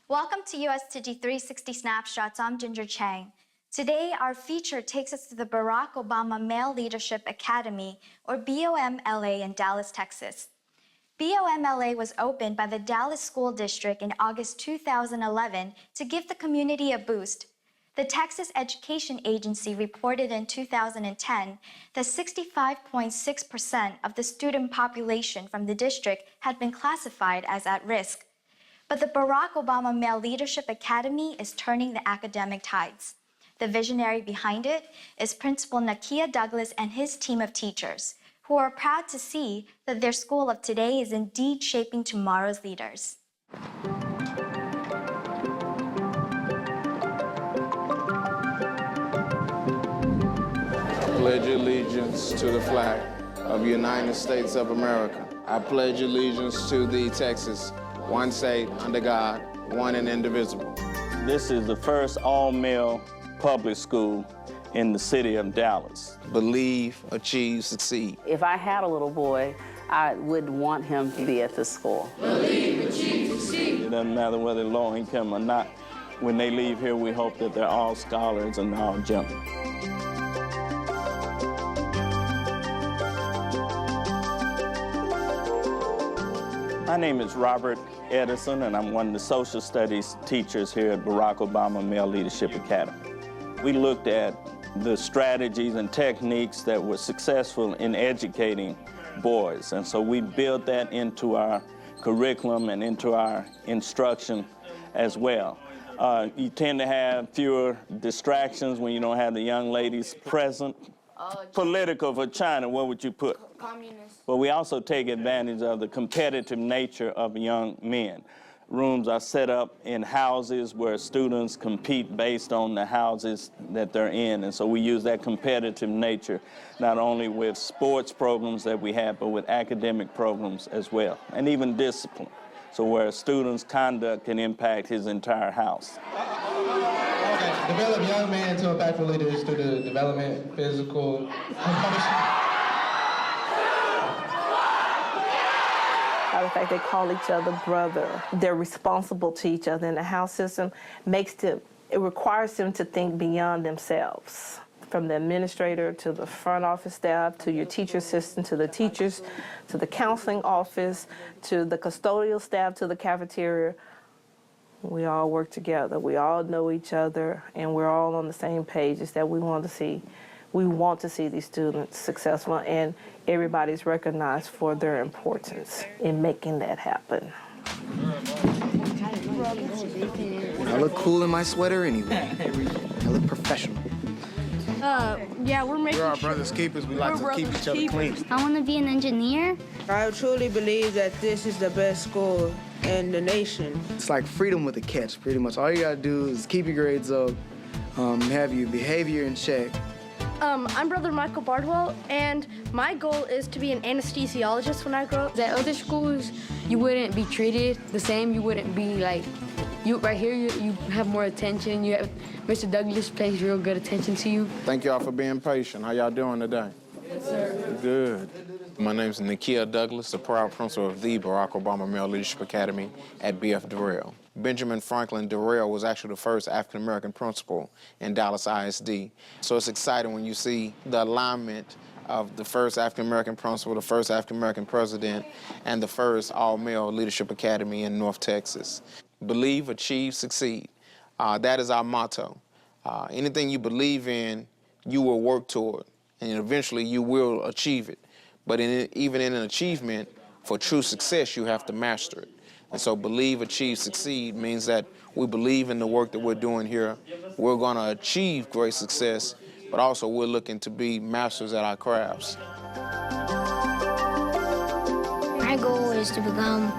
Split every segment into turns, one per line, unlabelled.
Welcome to USTG 360 Snapshots. I'm Ginger Chang. Today, our feature takes us to the Barack Obama Male Leadership Academy, or BOMLA, in Dallas, Texas. BOMLA was opened by the Dallas School District in August 2011 to give the community a boost. The Texas Education Agency reported in 2010 that 65.6% of the student population from the district had been classified as at risk. But the Barack Obama Male Leadership Academy is turning the academic tides. The visionary behind it is Principal Nakia Douglas and his team of teachers, who are proud to see that their school of today is indeed shaping tomorrow's leaders.
I pledge allegiance to the flag of the United States of America. I pledge allegiance to thee, Texas, one state, under God, one and indivisible.
This is the first all-male public school in the city of Dallas.
Believe, achieve, succeed.
If I had a little boy, I would want him to be at this school.
Believe, achieve, succeed. It doesn't matter whether they're low income or not. When they leave here, we hope that they're all scholars and all gentlemen. My name is Robert Edison, and I'm one of the social studies teachers here at Barack Obama Male Leadership Academy. We looked at the strategies and techniques that were successful in educating boys, and so we built that into our curriculum and into our instruction as well. You tend to have fewer distractions when you don't have the young ladies present. Political for China, what would you put? Communist. But we also take advantage of the competitive nature of young men. Rooms are set up in houses where students compete based on the houses that they're in. And so we use that competitive nature, not only with sports programs that we have, but with academic programs as well, and even discipline. So where a student's conduct can impact his entire house.
Develop young men to impactful leaders through the development, physical,
The fact they call each other brother. They're responsible to each other in the house system. It requires them to think beyond themselves. From the administrator to the front office staff, to your teacher assistant, to the teachers, to the counseling office, to the custodial staff, to the cafeteria. We all work together. We all know each other, and we're all on the same page. Is that we want to see these students successful, and everybody's recognized for their importance in making that happen.
I look cool in my sweater anyway. I look professional.
Yeah, we're
our brothers keepers. We like to keep each other clean.
I want to be an engineer.
I truly believe that this is the best school in the nation.
It's like freedom with a catch, pretty much. All you gotta do is keep your grades up, have your behavior in check.
I'm Brother Michael Bardwell, and my goal is to be an anesthesiologist when I grow up.
At other schools, you wouldn't be treated the same. You wouldn't be like, right here, you have more attention. You have, Mr. Douglas pays real good attention to you.
Thank y'all for being patient. How y'all doing today?
Yes, sir.
Good. My name is Nakia Douglas, the proud principal of the Barack Obama Male Leadership Academy at B.F. Durrell. Benjamin Franklin Durrell was actually the first African-American principal in Dallas ISD. So it's exciting when you see the alignment of the first African-American principal, the first African-American president, and the first all-male leadership academy in North Texas. Believe, achieve, succeed. That is our motto. Anything you believe in, you will work toward, and eventually you will achieve it. But even in an achievement, for true success, you have to master it. And so believe, achieve, succeed means that we believe in the work that we're doing here. We're going to achieve great success, but also we're looking to be masters at our crafts.
My goal is to become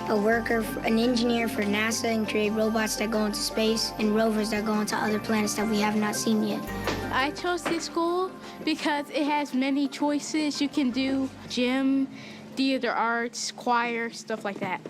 a worker, an engineer for NASA, and create robots that go into space and rovers that go into other planets that we have not seen yet.
I chose this school because it has many choices. You can do gym, theater arts, choir, stuff like that.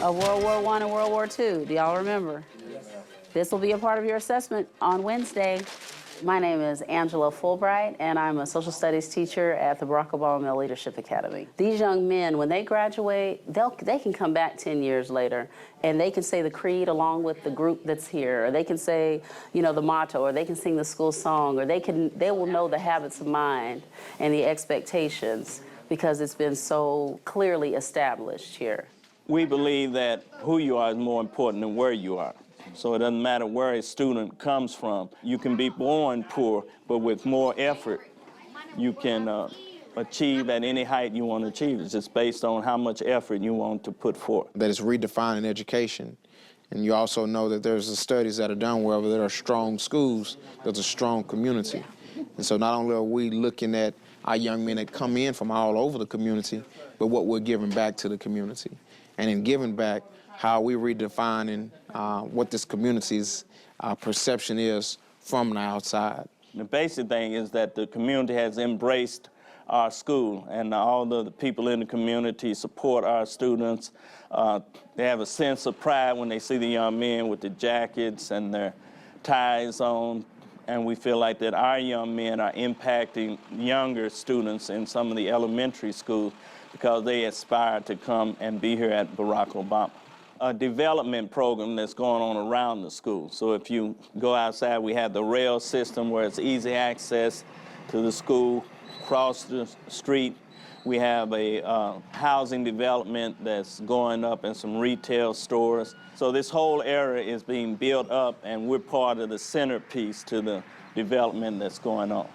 of World War I and World War II. Do y'all remember? This will be a part of your assessment on Wednesday. My name is Angela Fulbright, and I'm a social studies teacher at the Barack Obama Male Leadership Academy. These young men, when they graduate, they can come back 10 years later, and they can say the creed along with the group that's here, or they can say, you know, the motto, or they can sing the school song, or they will know the habits of mind and the expectations because it's been so clearly established here.
We believe that who you are is more important than where you are. So it doesn't matter where a student comes from. You can be born poor, but with more effort, you can achieve at any height you want to achieve. It's just based on how much effort you want to put forth.
That is redefining education. And you also know that there's the studies that are done wherever there are strong schools, there's a strong community. And so not only are we looking at our young men that come in from all over the community, but what we're giving back to the community. And in giving back, how we redefining what this community's perception is from the outside.
The basic thing is that the community has embraced our school, and all the people in the community support our students. They have a sense of pride when they see the young men with the jackets and their ties on, and we feel like that our young men are impacting younger students in some of the elementary schools because they aspire to come and be here at Barack Obama. A development program that's going on around the school. So if you go outside, we have the rail system where it's easy access to the school. Across the street, we have a housing development that's going up and some retail stores. So this whole area is being built up, and we're part of the centerpiece to the development that's going on.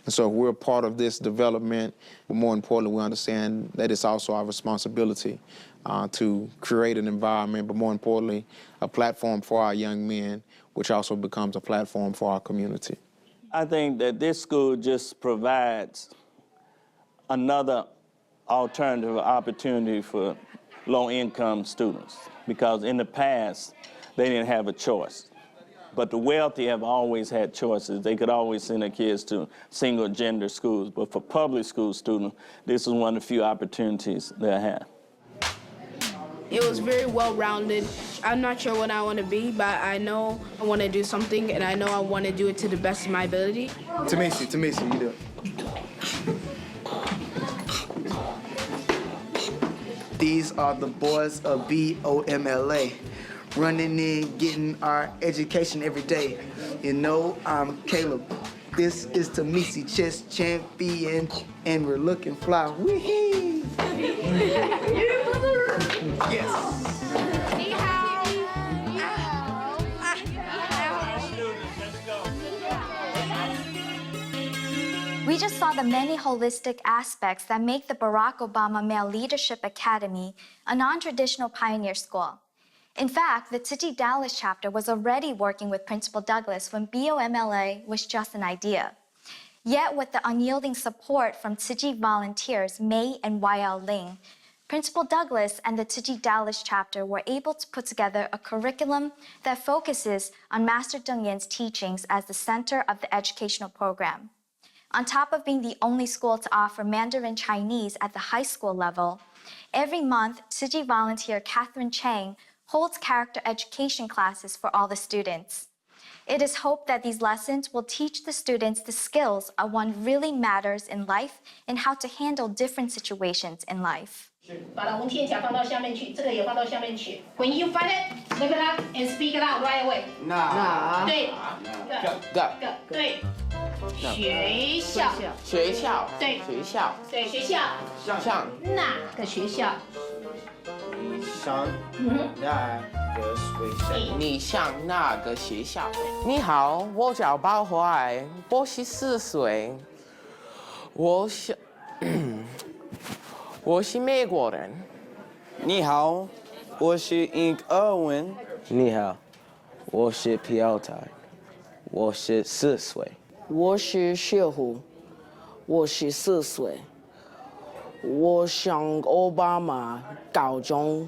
And so we're part of this development, but more importantly, we understand that it's also our responsibility to create an environment, but more importantly, a platform for our young men, which also becomes a platform for our community.
I think that this school just provides another alternative opportunity for low-income students, because in the past, they didn't have a choice. But the wealthy have always had choices. They could always send their kids to single-gender schools. But for public school students, this is one of the few opportunities they have.
It was very well-rounded. I'm not sure what I want to be, but I know I want to do something, and I know I want to do it to the best of my ability.
Tamisi, you do it. These are the boys of BOMLA, running in, getting our education every day. You know, I'm Caleb. This is Tamisi, chess champion, and we're looking fly. Wee-hee! Yes.
We just saw the many holistic aspects that make the Barack Obama Male Leadership Academy a non-traditional pioneer school. In fact, the Tsi Chi Dallas chapter was already working with Principal Douglas when BOMLA was just an idea. Yet with the unyielding support from Tsi Chi volunteers May and YL Ling, Principal Douglas and the Tsi Chi Dallas chapter were able to put together a curriculum that focuses on Master Deng Yin's teachings as the center of the educational program. On top of being the only school to offer Mandarin Chinese at the high school level, every month, Tsi Chi volunteer Catherine Chang holds character education classes for all the students. It is hoped that these lessons will teach the students the skills of what really matters in life and how to handle different situations in life.
把它无线夹放到下面去，这个也放到下面去。When you find it, look it up and speak it out right away.
那
对，
个
对，学校，
学校，
对，
学校，
对，学校，
像
哪个学校？
上那个学校，你上那个学校？你好，我叫包怀，我是4岁，我是美国人。
你好，我是Ink Irwin。
你好，我是皮奥泰，我是4岁。
我是谢虎，我是4岁。我上奥巴马高中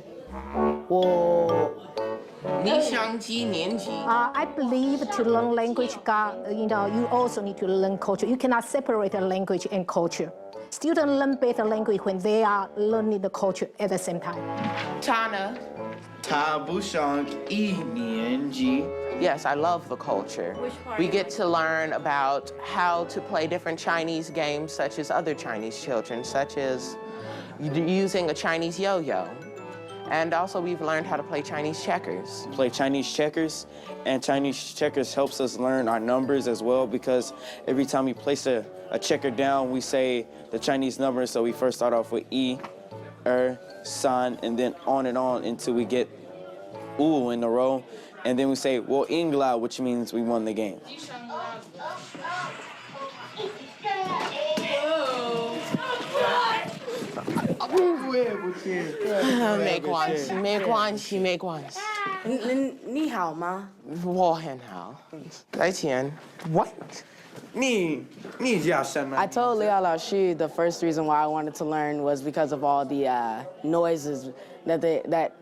你上几年级？
I believe to learn language, you also need to learn culture. You cannot separate language and culture. Students learn better language when they are learning the culture at the same time.
China.
他不上一年级。
Yes, I love the culture. We get to learn about how to play different Chinese games, such as other Chinese children, such as using a Chinese yo-yo. And also we've learned how to play Chinese checkers.
Play Chinese checkers, and Chinese checkers helps us learn our numbers as well, because every time we place a checker down, we say the Chinese numbers. So we first start off with E, San, and then on until we get U in a row. And then we say, well, Ingla, which means we won the game.
没关系，没关系，没关系。
你好吗？
我很好。再见。What?
I told Liao Laoshi the first reason why I wanted to learn was because of all the noises that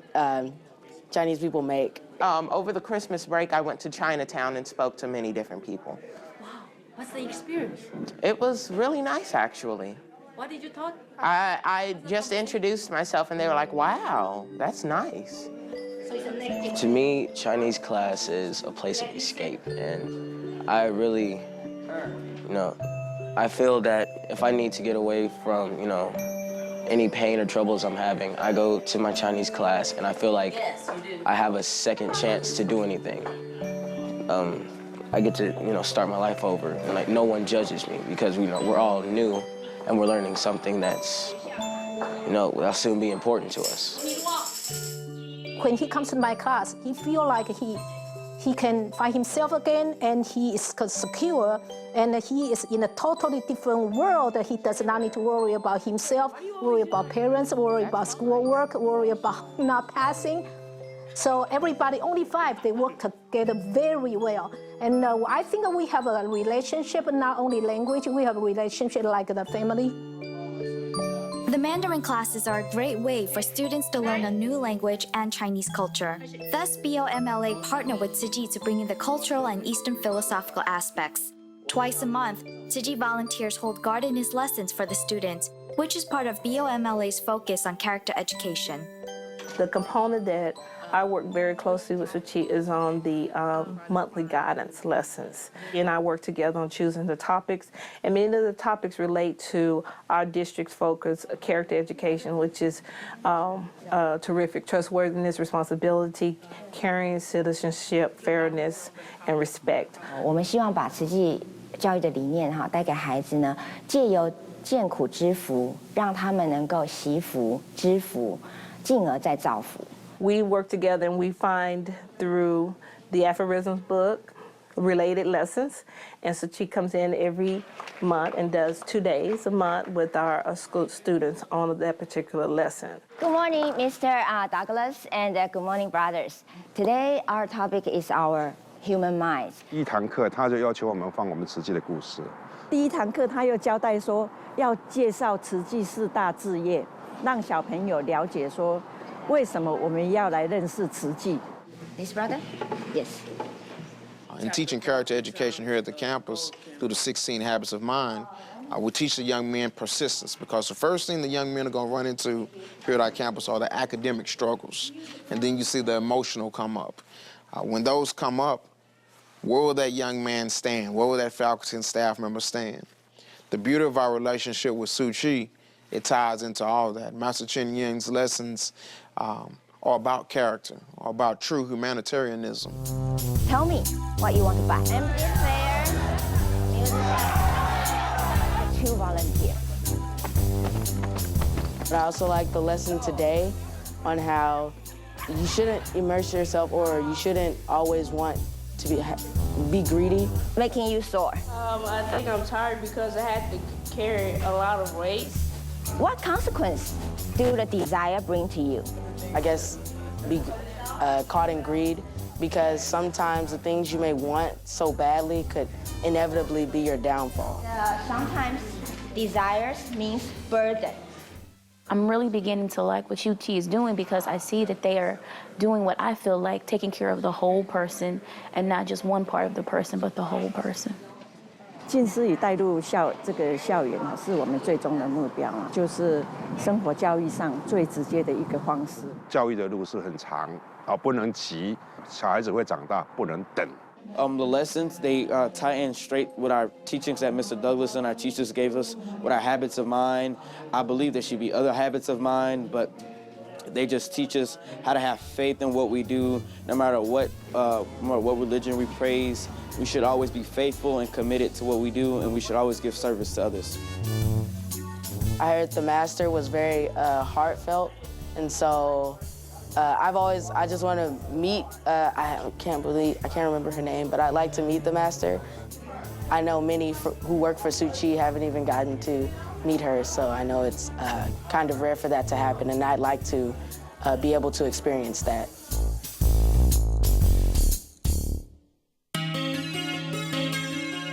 Chinese people make.
Over the Christmas break, I went to Chinatown and spoke to many different people.
Wow, what's the experience?
It was really nice, actually.
What did you talk?
I just introduced myself, and they were like, wow, that's nice.
To me, Chinese class is a place of escape, and I really, I feel that if I need to get away from, any pain or troubles I'm having, I go to my Chinese class, and I feel like I have a second chance to do anything. I get to, start my life over, and like no one judges me because we're all new, and we're learning something that's, will soon be important to us.
When he comes to my class, he feels like he can find himself again, and he is secure, and he is in a totally different world. He does not need to worry about himself, worry about parents, worry about schoolwork, worry about not passing. So everybody, only 5, they work together very well. And I think we have a relationship, not only language, we have a relationship like the family.
The Mandarin classes are a great way for students to learn a new language and Chinese culture. Thus, BOMLA partnered with Tzu Chi to bring in the cultural and Eastern philosophical aspects. Twice a month, Tzu Chi volunteers hold gardenist lessons for the students, which is part of BOMLA's focus on character education.
The component that I work very closely with Tzu Chi is on the monthly guidance lessons. He and I work together on choosing the topics, and many of the topics relate to our district's focus, character education, which is terrific: trustworthiness, responsibility, caring, citizenship, fairness, and respect.
我们希望把慈济教育的理念带给孩子呢，借由见苦知福，让他们能够惜福知福，进而再造福。
We work together and we find through the aphorisms book related lessons. And so she comes in every month and does 2 days a month with our school students on that particular lesson.
Good morning, Mr. Douglas, and good morning, brothers. Today, our topic is our human minds.
第一堂课，他就要求我们放我们慈济的故事。
第一堂课，他又交代说要介绍慈济4大志业，让小朋友了解说。 为什么我们要来认识慈济
This brother? Yes.
In teaching character education here at the campus through the 16 Habits of Mind, we teach the young men persistence, because the first thing the young men are going to run into here at our campus are the academic struggles. And then you see the emotional come up. When those come up, where will that young man stand? Where will that faculty and staff member stand? The beauty of our relationship with Tzu Chi, it ties into all that. Master Chen Ying's lessons are about character, are about true humanitarianism.
Tell me what you want to buy. Empty fair, to volunteer.
But I also like the lesson today on how you shouldn't immerse yourself, or you shouldn't always want to be greedy.
Making you sore.
I think I'm tired because I had to carry a lot of weight.
What consequence do the desire bring to you?
I guess be caught in greed, because sometimes the things you may want so badly could inevitably be your downfall.
Sometimes desires means burden.
I'm really beginning to like what UT is doing because I see that they are doing what I feel like, taking care of the whole person and not just one part of the person, but the whole person.
近似以带入这个校园是我们最终的目标，就是生活教育上最直接的一个方式。
教育的路是很长啊，不能急，小孩子会长大，不能等。
The lessons, they tie in straight with our teachings that Mr. Douglas and our teachers gave us, with our habits of mind. I believe there should be other habits of mind, but they just teach us how to have faith in what we do, no matter what religion we praise. We should always be faithful and committed to what we do, and we should always give service to others.
I heard the master was very heartfelt, and so I just want to meet, I can't remember her name, but I'd like to meet the master. I know many who work for Suu Kyi haven't even gotten to meet her, so I know it's kind of rare for that to happen, and I'd like to be able to experience that.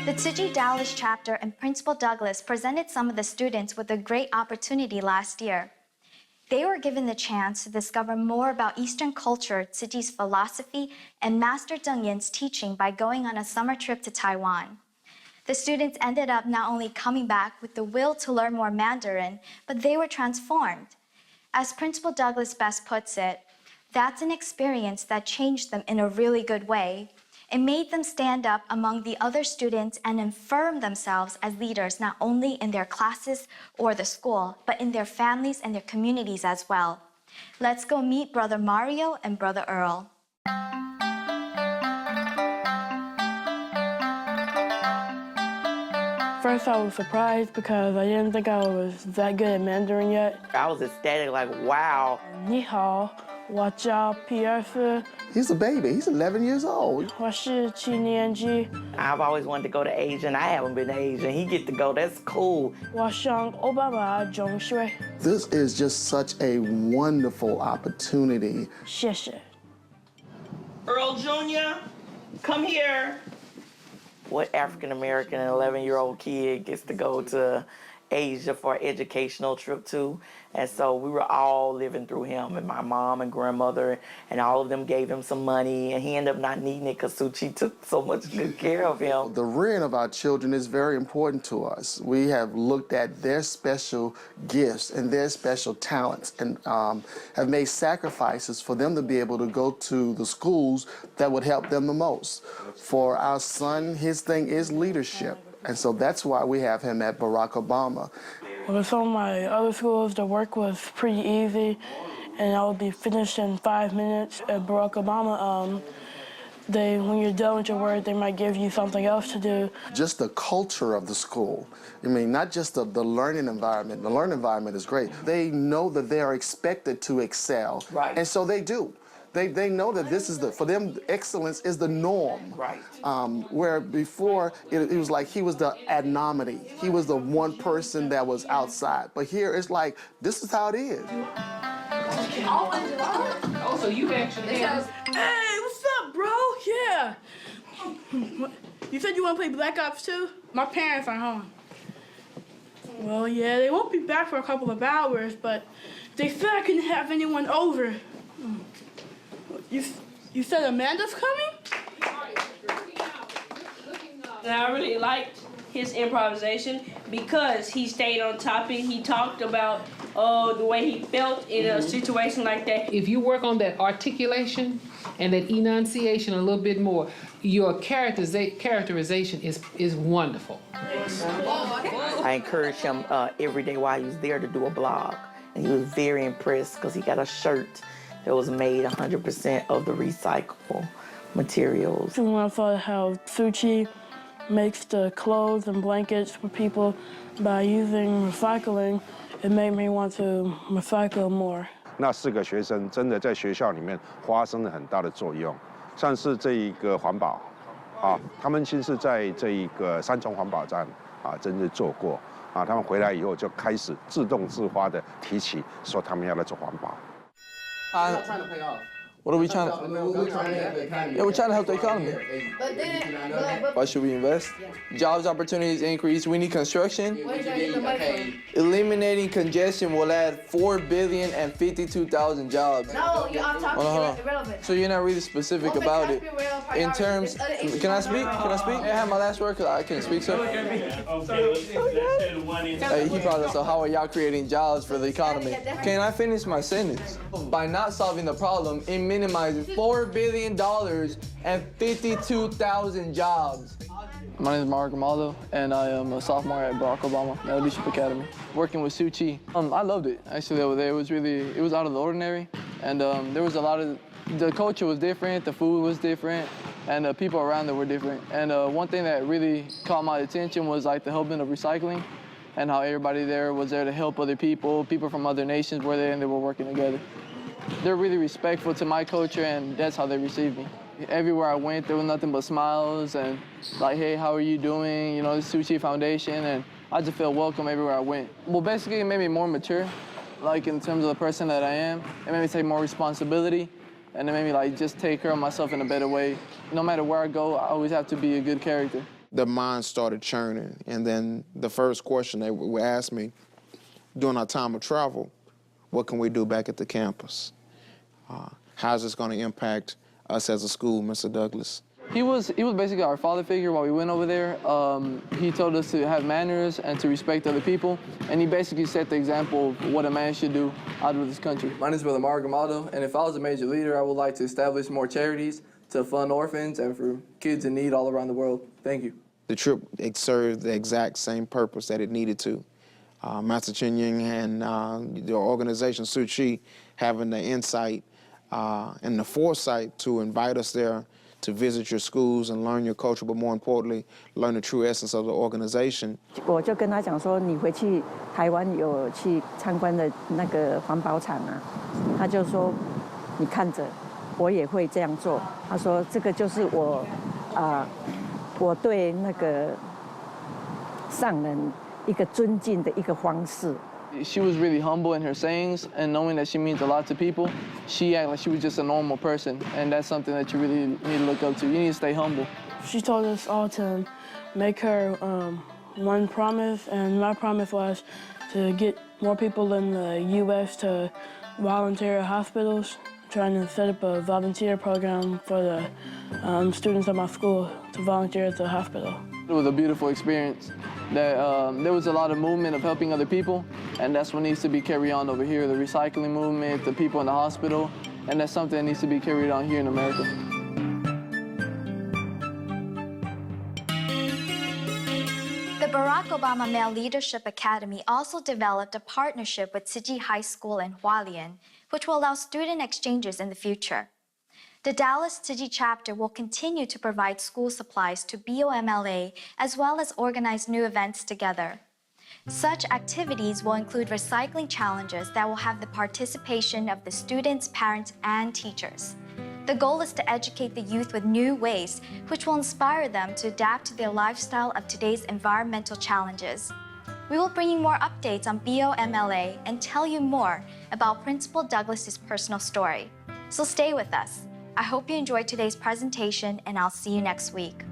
The Tzu Chi Dallas chapter and Principal Douglas presented some of the students with a great opportunity last year. They were given the chance to discover more about Eastern culture, Tzu Chi's philosophy, and Master Zheng Yin's teaching by going on a summer trip to Taiwan. The students ended up not only coming back with the will to learn more Mandarin, but they were transformed. As Principal Douglas best puts it, that's an experience that changed them in a really good way. It made them stand up among the other students and affirm themselves as leaders not only in their classes or the school, but in their families and their communities as well. Let's go meet Brother Mario and Brother Earl.
First, I was surprised because I didn't think I was that good at Mandarin yet.
I was ecstatic, like, wow.
你好，我叫皮尔斯。
He's a baby. He's 11 years old.
我是7年级。
I've always wanted to go to Asia, and I haven't been to Asia. He get to go. That's cool.
我上奥巴马中学。
This is just such a wonderful opportunity.
谢谢。
Earl Jr., come here. What African American and 11-year-old kid gets to go to Asia for an educational trip too? And so we were all living through him, and my mom and grandmother, and all of them gave him some money, and he ended up not needing it because Suu Kyi took so much good care of him. The rearing of our children is very important to us. We have looked at their special gifts and their special talents, and have made sacrifices for them to be able to go to the schools that would help them the most. For our son, his thing is leadership. And so that's why we have him at Barack Obama.
With some of my other schools, the work was pretty easy, and I would be finished in 5 minutes. At Barack Obama, when you're done with your work, they might give you something else to do.
Just the culture of the school. I mean, not just the learning environment. The learning environment is great. They know that they are expected to excel. Right. And so they do. They know that this is for them, excellence is the norm. Right. Where before, it was like he was the anomaly. He was the one person that was outside. But here, it's like, this is how it is.
Oh, so you actually have...
Hey, what's up, bro? Yeah. You said you want to play Black Ops 2? My parents aren't home. Well, yeah, they won't be back for a couple of hours, but they said I couldn't have anyone over. You said Amanda's coming?
And I really liked his improvisation because he stayed on topic. He talked about the way he felt in a situation like that.
If you work on that articulation and that enunciation a little bit more, your characterization is wonderful.
I encouraged him every day while he was there to do a blog. And he was very impressed because he got a shirt that was made 100% of the recyclable materials.
When I thought how Suu Kyi makes the clothes and blankets for people by using recycling, it made me want to recycle more.
那4个学生真的在学校里面发生了很大的作用，像是这一个环保，他们先是在这一个三重环保站真的做过，他们回来以后就开始自动自发的提起说他们要来做环保。
Trying to pay off.
What are we trying to? Yeah, we're trying to help the economy. Why should we invest? Jobs opportunities increase. We need construction. Eliminating congestion will add 4,052,000 jobs.
No, I'm talking irrelevant.
So you're not really specific about it. In terms, can I speak? Can I speak? I have my last word because I can speak, sir. Hey, he probably so how are y'all creating jobs for the economy? Can I finish my sentence? By not solving the problem, it minimizes $4 billion and 52,000 jobs. My name is Mark Grimaldo, and I am a sophomore at Barack Obama Male Leadership Academy, working with Suu Kyi. I loved it, actually, over there. It was out of the ordinary, and there was a lot of, the culture was different, the food was different, and the people around there were different. And one thing that really caught my attention was like the helping of recycling, and how everybody there was there to help other people. People from other nations were there, and they were working together. They're really respectful to my culture, and that's how they received me. Everywhere I went, there was nothing but smiles and like, hey, how are you doing? You know, the Suu Kyi Foundation, and I just felt welcome everywhere I went. Well, basically, it made me more mature, like in terms of the person that I am. It made me take more responsibility, and it made me like just take care of myself in a better way. No matter where I go, I always have to be a good character.
The mind started churning, and then the first question they would ask me during our time of travel, what can we do back at the campus? How's this going to impact us as a school, Mr. Douglas?
He was basically our father figure while we went over there. He told us to have manners and to respect other people, and he basically set the example of what a man should do out of this country. My name is Brother Mark Grimaldo, and if I was a major leader, I would like to establish more charities to fund orphans and for kids in need all around the world. Thank you.
The trip served the exact same purpose that it needed to. Master Chen Ying and the organization Suu Kyi having the insight and the foresight to invite us there to visit your schools and learn your culture, but more importantly, learn the true essence of the organization.
我就跟他讲说，你回去台湾有去参观的那个环保厂啊，他就说，你看着，我也会这样做。他说这个就是我对那个上人一个尊敬的一个方式。
She was really humble in her sayings, and knowing that she means a lot to people, she acted like she was just a normal person, and that's something that you really need to look up to. You need to stay humble.
She told us all to make her one promise, and my promise was to get more people in the U.S. to volunteer at hospitals, trying to set up a volunteer program for the students at my school to volunteer at the hospital.
It was a beautiful experience. There was a lot of movement of helping other people, and that's what needs to be carried on over here, the recycling movement, the people in the hospital, and that's something that needs to be carried on here in America.
The Barack Obama Male Leadership Academy also developed a partnership with Tzu Chi High School in Hualien, which will allow student exchanges in the future. The Dallas Tzu Chi chapter will continue to provide school supplies to BOMLA as well as organize new events together. Such activities will include recycling challenges that will have the participation of the students, parents, and teachers. The goal is to educate the youth with new ways, which will inspire them to adapt to their lifestyle of today's environmental challenges. We will bring you more updates on BOMLA and tell you more about Principal Douglas's personal story. So stay with us. I hope you enjoyed today's presentation, and I'll see you next week.